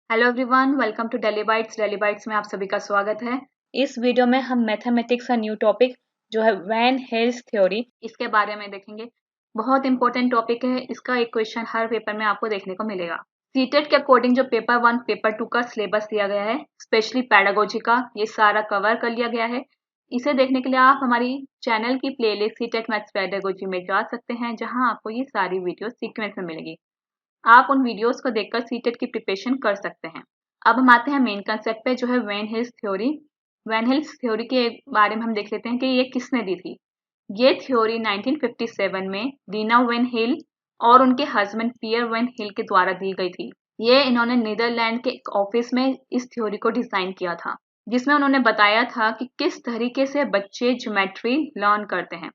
Hello everyone, welcome to daily bites. Daily bites में आप सभी का स्वागत है। इस वीडियो में हम मैथमेटिक्स का न्यू टॉपिक जो है वैन हेल्स थ्योरी, इसके बारे में देखेंगे। बहुत इंपॉर्टेंट टॉपिक है। इसका एक क्वेश्चन हर पेपर में आपको देखने को मिलेगा। सीटेट के अकॉर्डिंग जो पेपर 1 पेपर 2 का सिलेबस दिया गया है, स्पेशली पैडागोजी का, ये सारा कवर कर लिया गया है। इसे देखने के लिए आप हमारी चैनल की प्लेलिस्ट सीटेट मैथ्स पैडागोजी में जा सकते हैं, जहाँ आपको ये सारी वीडियो सीक्वेंस में मिलेगी। आप उन वीडियोस को देखकर सीटेट की प्रिपरेशन कर सकते हैं। अब हम आते हैं मेन कंसेप्ट पे, जो है Van Hiele theory. Van Hiele theory के बारे में हम देख लेते हैं कि ये किसने दी थी। ये थ्योरी 1957 में रीना वैन हिल और उनके हस्बैंड पियर वैन हिल के द्वारा दी गई थी। ये इन्होंने नीदरलैंड के एक ऑफिस में इस थ्योरी को डिजाइन किया था, जिसमें उन्होंने बताया था कि किस तरीके से बच्चे ज्योमेट्री लर्न करते हैं।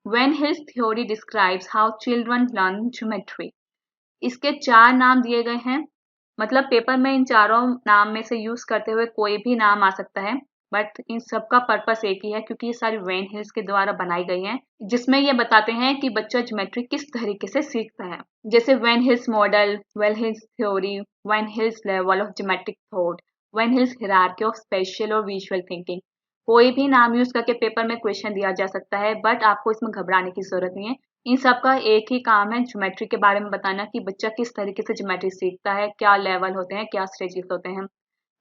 Van Hiele theory describes how children learn geometry. इसके 4 नाम दिए गए हैं। मतलब पेपर में इन चारों नाम में से यूज करते हुए कोई भी नाम आ सकता है, बट इन सब का पर्पस एक ही है, क्योंकि ये सारी वैन हिल्स के द्वारा बनाई गई हैं, जिसमें ये बताते हैं कि बच्चा ज्योमेट्री किस तरीके से सीखता है। जैसे Van Hiele model, Van Hiele theory, Van Hiele level of geometric thought, Van Hiele hierarchy of spatial और विजुअल थिंकिंग। कोई भी नाम यूज करके पेपर में क्वेश्चन दिया जा सकता है, बट आपको इसमें घबराने की जरूरत नहीं है। इन सब का एक ही काम है, ज्योमेट्री के बारे में बताना कि बच्चा किस तरीके से ज्योमेट्री सीखता है, क्या लेवल होते हैं, क्या स्टेजेस होते हैं,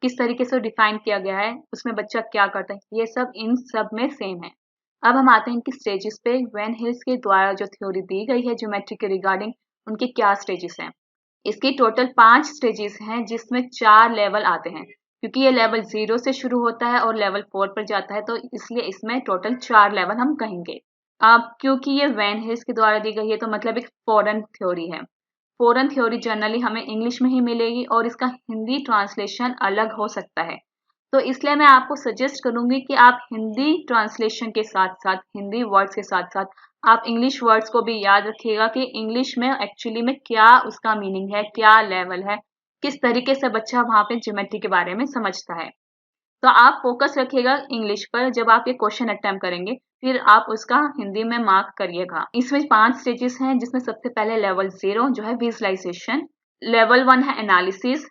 किस तरीके से डिफाइन किया गया है, उसमें बच्चा क्या करता है, ये सब इन सब में सेम है। अब हम आते हैं इनकी स्टेजेस पे। वैन हिल्स के द्वारा जो थ्योरी दी गई है ज्योमेट्री के रिगार्डिंग, उनके क्या स्टेजेस हैं। इसकी टोटल 5 स्टेजेस हैं, जिसमें 4 लेवल आते हैं। क्योंकि ये लेवल 0 से शुरू होता है और लेवल 4 पर जाता है, तो इसलिए इसमें टोटल 4 लेवल हम कहेंगे। अब क्योंकि ये वैन हिल्स के द्वारा दी गई है, तो मतलब एक फॉरेन थ्योरी है। फॉरेन थ्योरी जनरली हमें इंग्लिश में ही मिलेगी और इसका हिंदी ट्रांसलेशन अलग हो सकता है। तो इसलिए मैं आपको सजेस्ट करूंगी कि आप हिंदी ट्रांसलेशन के साथ साथ, हिंदी वर्ड्स के साथ साथ आप इंग्लिश वर्ड्स को भी याद रखिएगा कि इंग्लिश में एक्चुअली में क्या उसका मीनिंग है, क्या लेवल है, किस तरीके से बच्चा वहां पे ज्योमेट्री के बारे में समझता है। तो आप फोकस रखिएगा इंग्लिश पर जब आप ये क्वेश्चन अटेम्प्ट करेंगे, फिर आप उसका हिंदी में मार्क करिएगा। इसमें 5 स्टेजेस हैं, जिसमें सबसे पहले लेवल 0 जो है विजुअलाइजेशन, लेवल 1 है एनालिसिस,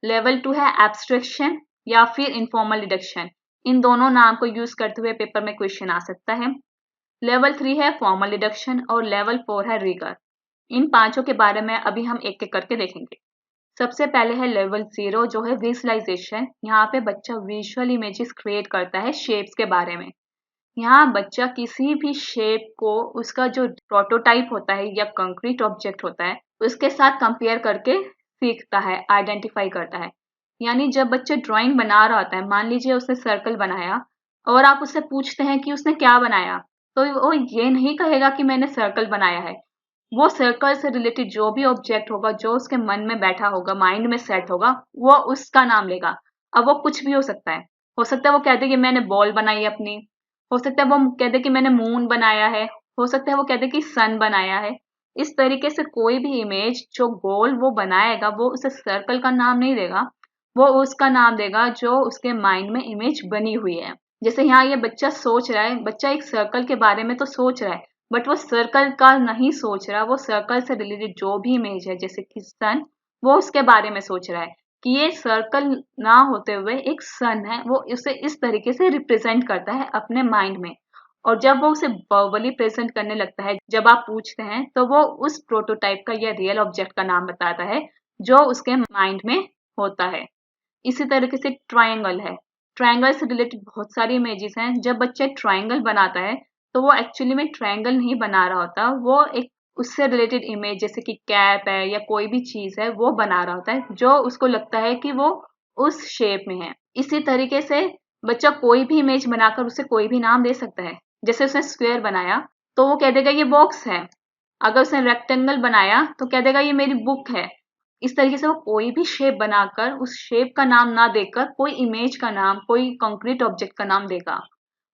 लेवल 2 है एब्स्ट्रैक्शन या फिर इनफॉर्मल डिडक्शन। इन दोनों नाम को यूज करते हुए पेपर में क्वेश्चन आ सकता है। लेवल 3 है फॉर्मल डिडक्शन और लेवल 4 है रिगर। इन पांचों के बारे में अभी हम एक एक करके देखेंगे। सबसे पहले है लेवल 0 जो है विजुअलाइजेशन। यहाँ पे बच्चा विजुअल इमेजेस क्रिएट करता है शेप्स के बारे में। यहाँ बच्चा किसी भी शेप को उसका जो प्रोटोटाइप होता है या कंक्रीट ऑब्जेक्ट होता है, उसके साथ कंपेयर करके सीखता है, आइडेंटिफाई करता है। यानी जब बच्चा ड्राइंग बना रहा होता है, मान लीजिए उसने सर्कल बनाया और आप उससे पूछते हैं कि उसने क्या बनाया, तो वो ये नहीं कहेगा कि मैंने सर्कल बनाया है। वो सर्कल से रिलेटेड जो भी ऑब्जेक्ट होगा, जो उसके मन में बैठा होगा, माइंड में सेट होगा, वो उसका नाम लेगा। अब वो कुछ भी हो सकता है। हो सकता है वो कहते कि मैंने बॉल बनाई है अपनी, हो सकता है वो कहते कि मैंने मून बनाया है, हो सकता है वो कहते कि सन बनाया है। इस तरीके से कोई भी इमेज जो गोल वो बनाएगा, वो उसे सर्कल का नाम नहीं देगा, वो उसका नाम देगा जो उसके माइंड में इमेज बनी हुई है। जैसे यहाँ ये बच्चा सोच रहा है, बच्चा एक सर्कल के बारे में तो सोच रहा है, बट वो सर्कल का नहीं सोच रहा, वो सर्कल से रिलेटेड जो भी इमेज है, जैसे कि सन, वो उसके बारे में सोच रहा है कि ये सर्कल ना होते हुए एक सन है। वो उसे इस तरीके से रिप्रेजेंट करता है अपने माइंड में। और जब वो उसे वर्बली प्रेजेंट करने लगता है, जब आप पूछते हैं, तो वो उस प्रोटोटाइप का या रियल ऑब्जेक्ट का नाम बताता है जो उसके माइंड में होता है। इसी तरीके से ट्रायंगल है। ट्रायंगल से रिलेटेड बहुत सारी इमेजेस हैं। जब बच्चा ट्रायंगल बनाता है, तो वो एक्चुअली में ट्रायंगल नहीं बना रहा होता, वो एक उससे रिलेटेड इमेज, जैसे कि कैप है या कोई भी चीज है, वो बना रहा होता है, जो उसको लगता है कि वो उस शेप में है। इसी तरीके से बच्चा कोई भी इमेज बनाकर उसे कोई भी नाम दे सकता है। जैसे उसने स्क्वायर बनाया, तो वो कह देगा ये बॉक्स है। अगर उसने रेक्टेंगल बनाया, तो कह देगा ये मेरी बुक है। इस तरीके से वो कोई भी शेप बनाकर उस शेप का नाम ना देकर कोई इमेज का नाम, कोई कंक्रीट ऑब्जेक्ट का नाम देगा।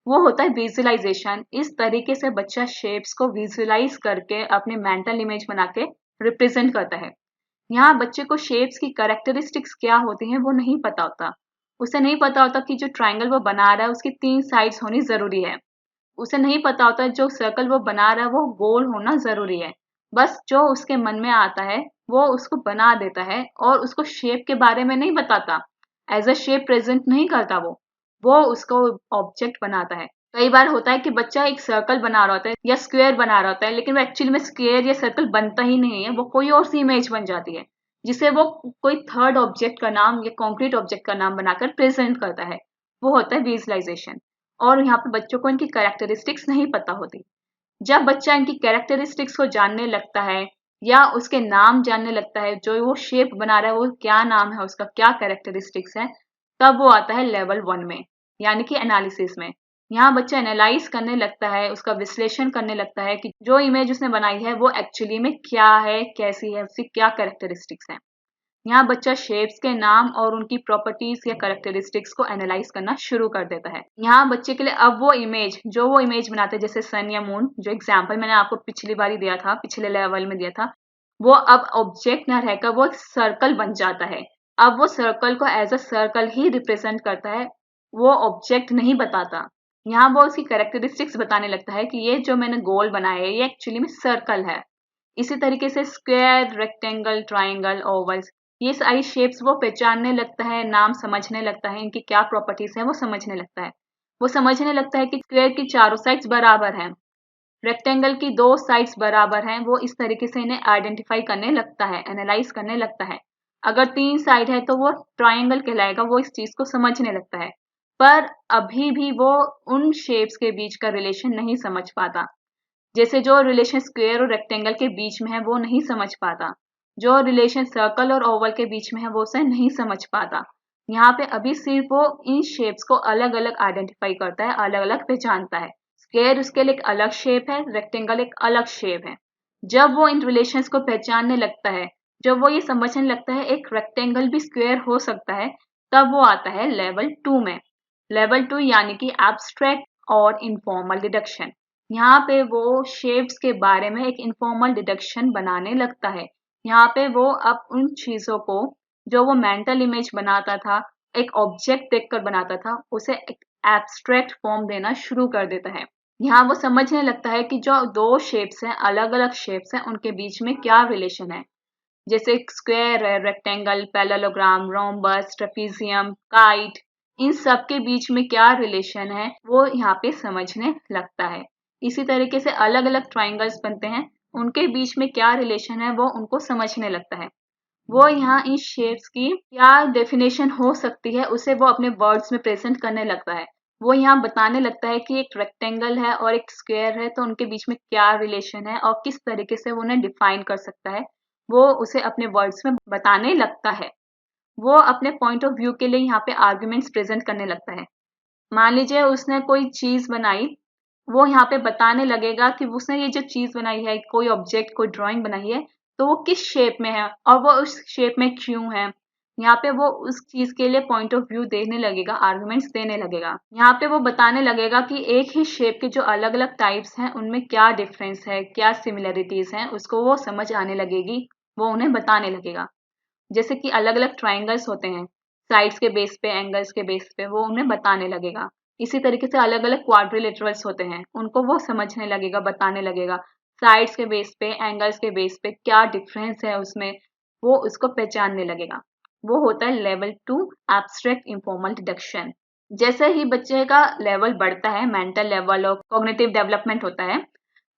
वो होता है विजुअलाइजेशन। इस तरीके से बच्चा शेप्स को विजुअलाइज करके अपने मेंटल इमेज बना के रिप्रेजेंट करता है। यहाँ बच्चे को शेप्स की कैरेक्टरिस्टिक्स क्या होती हैं वो नहीं पता होता। उसे नहीं पता होता कि जो ट्राइंगल वो बना रहा है उसकी 3 साइड्स होनी जरूरी है। उसे नहीं पता होता जो सर्कल वो बना रहा है वो गोल होना जरूरी है। बस जो उसके मन में आता है वो उसको बना देता है और उसको शेप के बारे में नहीं बताता, एज अ शेप प्रेजेंट नहीं करता। वो उसको ऑब्जेक्ट बनाता है। कई बार होता है कि बच्चा एक सर्कल बना रहा होता है या स्क्वायर बना रहा होता है, लेकिन वो एक्चुअली में स्क्वायर या सर्कल बनता ही नहीं है, वो कोई और सी इमेज बन जाती है जिसे वो कोई थर्ड ऑब्जेक्ट का नाम या कॉन्क्रीट ऑब्जेक्ट का नाम बनाकर प्रेजेंट करता है। वो होता है विजुअलाइजेशन। और यहाँ पे बच्चों को इनकी कैरेक्टरिस्टिक्स नहीं पता होती। जब बच्चा इनकी कैरेक्टरिस्टिक्स को जानने लगता है या उसके नाम जानने लगता है, जो वो शेप बना रहा है वो क्या नाम है, उसका क्या कैरेक्टरिस्टिक्स है, तब वो आता है लेवल 1 में, यानी कि एनालिसिस में। यहाँ बच्चा एनालाइज करने लगता है, उसका विश्लेषण करने लगता है कि जो इमेज उसने बनाई है वो एक्चुअली में क्या है, कैसी है, उसकी क्या कैरेक्टरिस्टिक्स है। यहाँ बच्चा शेप्स के नाम और उनकी प्रॉपर्टीज या कैरेक्टरिस्टिक्स को एनालाइज करना शुरू कर देता है। यहाँ बच्चे के लिए अब वो इमेज बनाते हैं, जैसे सन या मून, जो एग्जाम्पल मैंने आपको पिछली बारी दिया था, पिछले लेवल में दिया था, वो अब ऑब्जेक्ट ना रहकर वो एक सर्कल बन जाता है। अब वो सर्कल को एज अ सर्कल ही रिप्रेजेंट करता है, वो ऑब्जेक्ट नहीं बताता। यहाँ वो उसकी कैरेक्टरिस्टिक्स बताने लगता है कि ये जो मैंने गोल बनाया है ये एक्चुअली में सर्कल है। इसी तरीके से स्क्वायर, रेक्टेंगल, ट्राइंगल, ओवल्स, ये सारी शेप्स वो पहचानने लगता है, नाम समझने लगता है, इनकी क्या प्रॉपर्टीज है वो समझने लगता है। वो समझने लगता है कि स्क्वायर की चारों साइड्स बराबर हैं, रेक्टेंगल की दो साइड्स बराबर हैं। वो इस तरीके से इन्हें आइडेंटिफाई करने लगता है, एनालाइज करने लगता है। अगर 3 साइड है तो वो ट्राइंगल कहलाएगा, वो इस चीज को समझने लगता है। पर अभी भी वो उन शेप्स के बीच का रिलेशन नहीं समझ पाता। जैसे जो रिलेशन स्क्वायर और रेक्टेंगल के बीच में है वो नहीं समझ पाता, जो रिलेशन सर्कल और ओवल के बीच में है वो उसे नहीं समझ पाता। यहाँ पे अभी सिर्फ वो इन शेप्स को अलग अलग आइडेंटिफाई करता है, अलग अलग पहचानता है। स्क्वायर उसके लिए एक अलग शेप है, रेक्टेंगल एक अलग शेप है। जब वो इन रिलेशंस को पहचानने लगता है, जब वो ये समझने लगता है एक रेक्टेंगल भी स्क्वायर हो सकता है, तब वो आता है लेवल 2 में। लेवल 2 यानी कि एब्स्ट्रैक्ट और इनफॉर्मल डिडक्शन। यहाँ पे वो शेप्स के बारे में एक इनफॉर्मल डिडक्शन बनाने लगता है। यहाँ पे वो अब उन चीजों को जो वो मेंटल इमेज बनाता था, एक ऑब्जेक्ट देखकर बनाता था, उसे एक एब्स्ट्रैक्ट फॉर्म देना शुरू कर देता है। यहाँ वो समझने लगता है कि जो दो शेप्स हैं, अलग अलग शेप्स हैं, उनके बीच में क्या रिलेशन है। जैसे स्क्वायर है, rectangle, parallelogram, rhombus, trapezium, kite, इन सब के बीच में क्या रिलेशन है वो यहाँ पे समझने लगता है। इसी तरीके से अलग अलग ट्राइंगल्स बनते हैं, उनके बीच में क्या रिलेशन है वो उनको समझने लगता है। वो यहाँ इन शेप्स की क्या डेफिनेशन हो सकती है उसे वो अपने वर्ड्स में प्रेजेंट करने लगता है। वो यहाँ बताने लगता है कि एक रेक्टेंगल है और एक स्क्वायर है, तो उनके बीच में क्या रिलेशन है और किस तरीके से वो उन्हें डिफाइन कर सकता है, वो उसे अपने वर्ड्स में बताने लगता है। वो अपने पॉइंट ऑफ व्यू के लिए यहाँ पे आर्ग्यूमेंट्स प्रेजेंट करने लगता है। मान लीजिए उसने कोई चीज बनाई, वो यहाँ पे बताने लगेगा कि उसने ये जो चीज बनाई है, कोई ऑब्जेक्ट, कोई ड्राइंग बनाई है, तो वो किस शेप में है और वो उस शेप में क्यों है। यहाँ पे वो उस चीज के लिए पॉइंट ऑफ व्यू देने लगेगा, आर्गुमेंट्स देने लगेगा। यहाँ पे वो बताने लगेगा कि एक ही शेप के जो अलग अलग टाइप्स हैं उनमें क्या डिफरेंस है, क्या सिमिलरिटीज हैं, उसको वो समझ आने लगेगी, वो उन्हें बताने लगेगा। जैसे कि अलग अलग ट्राइंगल्स होते हैं, साइड्स के बेस पे, एंगल्स के बेस पे, वो उन्हें बताने लगेगा। इसी तरीके से अलग अलग क्वाड्रिलेटरल्स होते हैं, उनको वो समझने लगेगा, बताने लगेगा। साइड्स के बेस पे, एंगल्स के बेस पे क्या डिफरेंस है उसमें, वो उसको पहचानने लगेगा। वो होता है लेवल 2 एब्स्ट्रैक्ट इनफॉर्मल डिडक्शन। जैसे ही बच्चे का लेवल बढ़ता है, मेंटल लेवल और कॉग्निटिव डेवलपमेंट होता है,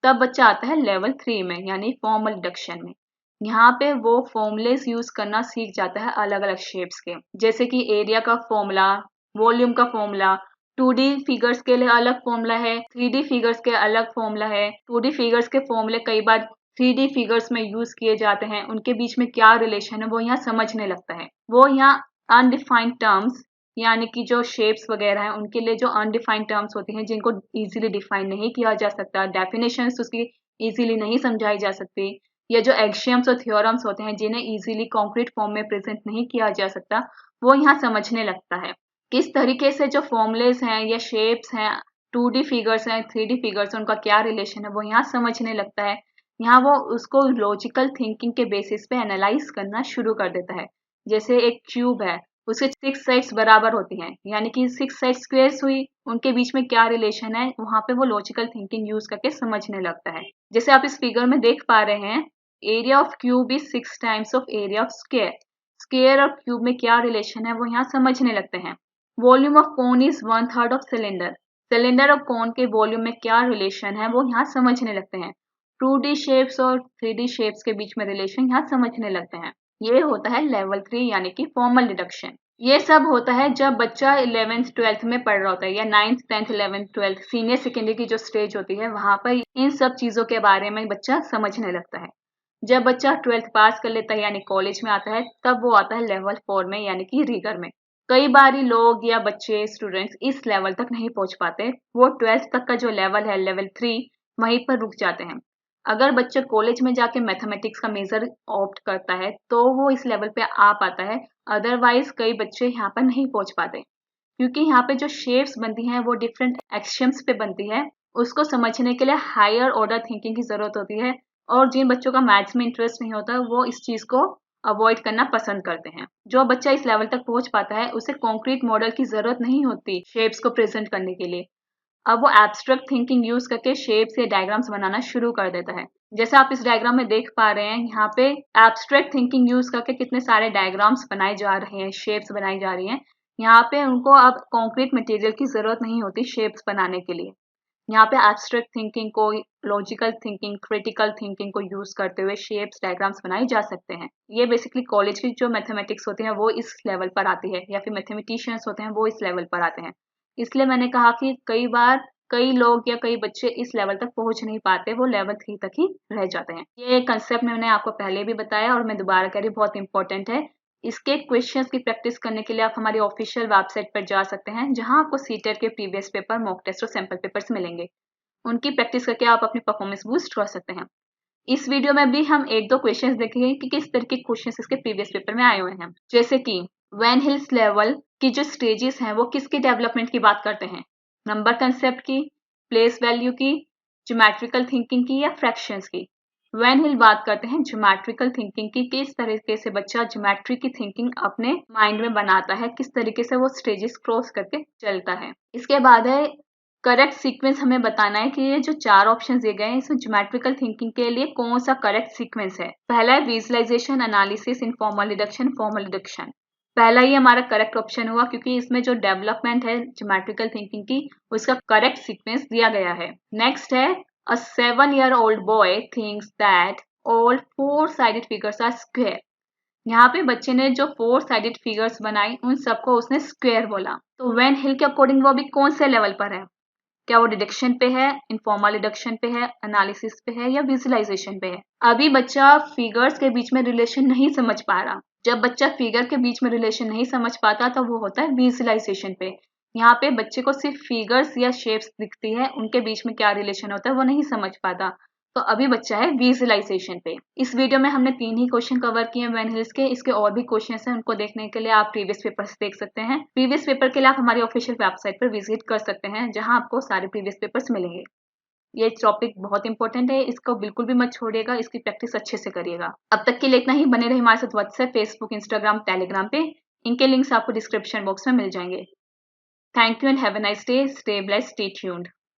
तब बच्चा आता है लेवल 3 में, यानी फॉर्मल डिडक्शन में। यहाँ पे वो फॉर्मूलेस यूज करना सीख जाता है अलग अलग शेप्स के, जैसे कि एरिया का फॉर्मूला, वॉल्यूम का फॉर्मूला। 2D फिगर्स के लिए अलग फॉर्मूला है, 3D फिगर्स के अलग फॉर्मूला है। 2D फिगर्स के फॉर्मूले कई बार 3D फिगर्स में यूज किए जाते हैं, उनके बीच में क्या रिलेशन है वो यहाँ समझने लगता है। वो यहाँ अनडिफाइंड टर्म्स, यानी कि जो शेप्स वगैरह हैं उनके लिए जो अनडिफाइंड टर्म्स होती हैं, जिनको इजीली डिफाइन नहीं किया जा सकता, डेफिनेशंस उसकी इजीली नहीं समझाई जा सकती, या जो एक्सियम्स और थ्योरम्स होते हैं जिन्हें इजीली कॉन्क्रीट फॉर्म में प्रेजेंट नहीं किया जा सकता, वो यहाँ समझने लगता है। किस तरीके से जो फॉर्मुलेस हैं या शेप्स हैं, 2D फिगर्स हैं, 3D फिगर्स, उनका क्या रिलेशन है वो यहाँ समझने लगता है। यहाँ वो उसको लॉजिकल थिंकिंग के बेसिस पे एनालाइज करना शुरू कर देता है। जैसे एक क्यूब है, उसके 6 साइड्स बराबर होती हैं, यानी कि 6 साइड स्क्वायर्स हुई, उनके बीच में क्या रिलेशन है, वहां पे वो लॉजिकल थिंकिंग यूज करके समझने लगता है। जैसे आप इस फिगर में देख पा रहे हैं, area of cube is 6 times of area of square. Square और क्यूब में क्या रिलेशन है वो यहाँ समझने लगते हैं। Volume of cone is 1/3 of cylinder. Cylinder और कोन के वॉल्यूम में क्या रिलेशन है वो यहाँ समझने लगते हैं। 2D शेप्स और 3D शेप्स के बीच में रिलेशन यहाँ समझने लगते हैं। ये होता है लेवल 3 यानी कि फॉर्मल डिडक्शन। ये सब होता है जब बच्चा 11th 12th में पढ़ रहा होता है, या 9th 10th 11th 12th senior secondary की जो स्टेज होती है, वहां पर इन सब चीजों के बारे में बच्चा समझने लगता है। जब बच्चा 12th पास कर लेता है यानी कॉलेज में आता है, तब वो आता है लेवल 4 में यानी कि रिगर में। कई बार लोग या बच्चे स्टूडेंट्स इस लेवल तक नहीं पहुंच पाते, वो 12th तक का जो लेवल है लेवल 3 वहीं पर रुक जाते हैं। अगर बच्चा कॉलेज में जाके मैथमेटिक्स का मेजर ऑप्ट करता है तो वो इस लेवल पे आ पाता है, अदरवाइज कई बच्चे यहाँ पर नहीं पहुंच पाते, क्योंकि यहाँ पे जो शेप्स बनती हैं वो डिफरेंट एक्सियम्स पे बनती है। उसको समझने के लिए हायर ऑर्डर थिंकिंग की जरूरत होती है, और जिन बच्चों का मैथ्स में इंटरेस्ट नहीं होता वो इस चीज को अवॉइड करना पसंद करते हैं। जो बच्चा इस लेवल तक पहुंच पाता है उसे कॉन्क्रीट मॉडल की जरूरत नहीं होती शेप्स को प्रेजेंट करने के लिए। अब वो एब्स्ट्रैक्ट थिंकिंग यूज करके शेप्स या डायग्राम्स बनाना शुरू कर देता है। जैसे आप इस डायग्राम में देख पा रहे हैं, यहाँ पे एब्स्ट्रैक्ट थिंकिंग यूज करके कितने सारे डायग्राम्स बनाए जा रहे हैं, शेप्स बनाई जा रही हैं। यहाँ पे उनको अब कॉन्क्रीट मटेरियल की जरूरत नहीं होती शेप्स बनाने के लिए। यहाँ पे एब्स्ट्रैक्ट थिंकिंग को, लॉजिकल थिंकिंग, क्रिटिकल थिंकिंग को यूज करते हुए शेप्स डायग्राम्स बनाए जा सकते हैं। ये बेसिकली कॉलेज की जो मैथमेटिक्स होती है वो इस लेवल पर आती है, या फिर मैथमेटिशियंस होते हैं वो इस लेवल पर आते हैं। इसलिए मैंने कहा कि कई बार कई लोग या कई बच्चे इस लेवल तक पहुंच नहीं पाते, वो लेवल 3 तक ही रह जाते हैं। ये कंसेप्ट मैंने आपको पहले भी बताया और मैं दोबारा कह रही हूँ, बहुत इंपॉर्टेंट है। इसके क्वेश्चंस की प्रैक्टिस करने के लिए आप हमारी ऑफिशियल वेबसाइट पर जा सकते हैं, जहां आपको सीटेट के प्रीवियस पेपर, मॉक टेस्ट और सैंपल पेपर्स मिलेंगे। उनकी प्रैक्टिस करके आप अपनी परफॉर्मेंस बूस्ट कर सकते हैं। इस वीडियो में भी हम 1-2 क्वेश्चंस देखेंगे कि किस तरह के क्वेश्चंस इसके प्रीवियस पेपर में आए हुए हैं। जैसे कि वैन हिल्स लेवल की जो स्टेजेस हैं वो किसके डेवलपमेंट की बात करते हैं, नंबर कंसेप्ट की, प्लेस वैल्यू की, ज्योमेट्रिकल थिंकिंग की, या फ्रैक्शंस की। वैन हिल बात करते हैं ज्योमेट्रिकल थिंकिंग की, किस तरीके से बच्चा ज्योमेट्री की थिंकिंग अपने माइंड में बनाता है, किस तरीके से वो स्टेजेस क्रॉस करके चलता है। इसके बाद है करेक्ट सीक्वेंस। हमें बताना है कि ये जो 4 ऑप्शन दिए गए हैं इसमें ज्योमेट्रिकल थिंकिंग के लिए कौन सा करेक्ट सीक्वेंस है। पहला है visualisation, analysis, informal deduction, formal deduction. पहला ही हमारा करेक्ट ऑप्शन हुआ, क्योंकि इसमें जो डेवलपमेंट है ज्योमेट्रिकल थिंकिंग की उसका करेक्ट सीक्वेंस दिया गया है। नेक्स्ट है अ 7-year-old boy thinks that all 4-sided figures are square। यहाँ पे बच्चे ने जो 4-sided फिगर्स बनाई उन सबको उसने स्क्वायर बोला। तो वैन हिल के अकॉर्डिंग वो अभी कौन से लेवल पर है? क्या वो डिडक्शन पे है, इनफॉर्मल डिडक्शन पे है, एनालिसिस पे है, या विजुअलाइजेशन पे है? अभी बच्चा फिगर्स के बीच में रिलेशन नहीं समझ पा रहा। जब बच्चा फिगर के बीच में रिलेशन नहीं समझ पाता तो वो होता है विजुअलाइजेशन पे। यहाँ पे बच्चे को सिर्फ फिगर्स या शेप्स दिखती है, उनके बीच में क्या रिलेशन होता है वो नहीं समझ पाता। तो अभी बच्चा है विजुअलाइजेशन पे। इस वीडियो में हमने 3 ही क्वेश्चन कवर किए वैन हिल्स के। इसके और भी क्वेश्चन हैं, उनको देखने के लिए आप प्रीवियस पेपर्स देख सकते हैं। प्रीवियस पेपर के लिए आप हमारी ऑफिशियल वेबसाइट पर विजिट कर सकते हैं, जहां आपको सारे प्रीवियस पेपर्स मिलेंगे। ये टॉपिक बहुत इंपॉर्टेंट है, इसको बिल्कुल भी मत छोड़िएगा, इसकी प्रैक्टिस अच्छे से करिएगा। अब तक के लिए इतना ही। बने रहे हमारे साथ व्हाट्सएप, फेसबुक, इंस्टाग्राम, टेलीग्राम पे। इनके लिंक्स आपको डिस्क्रिप्शन बॉक्स में मिल जाएंगे। Thank you and have a nice day. Stay blessed, stay tuned.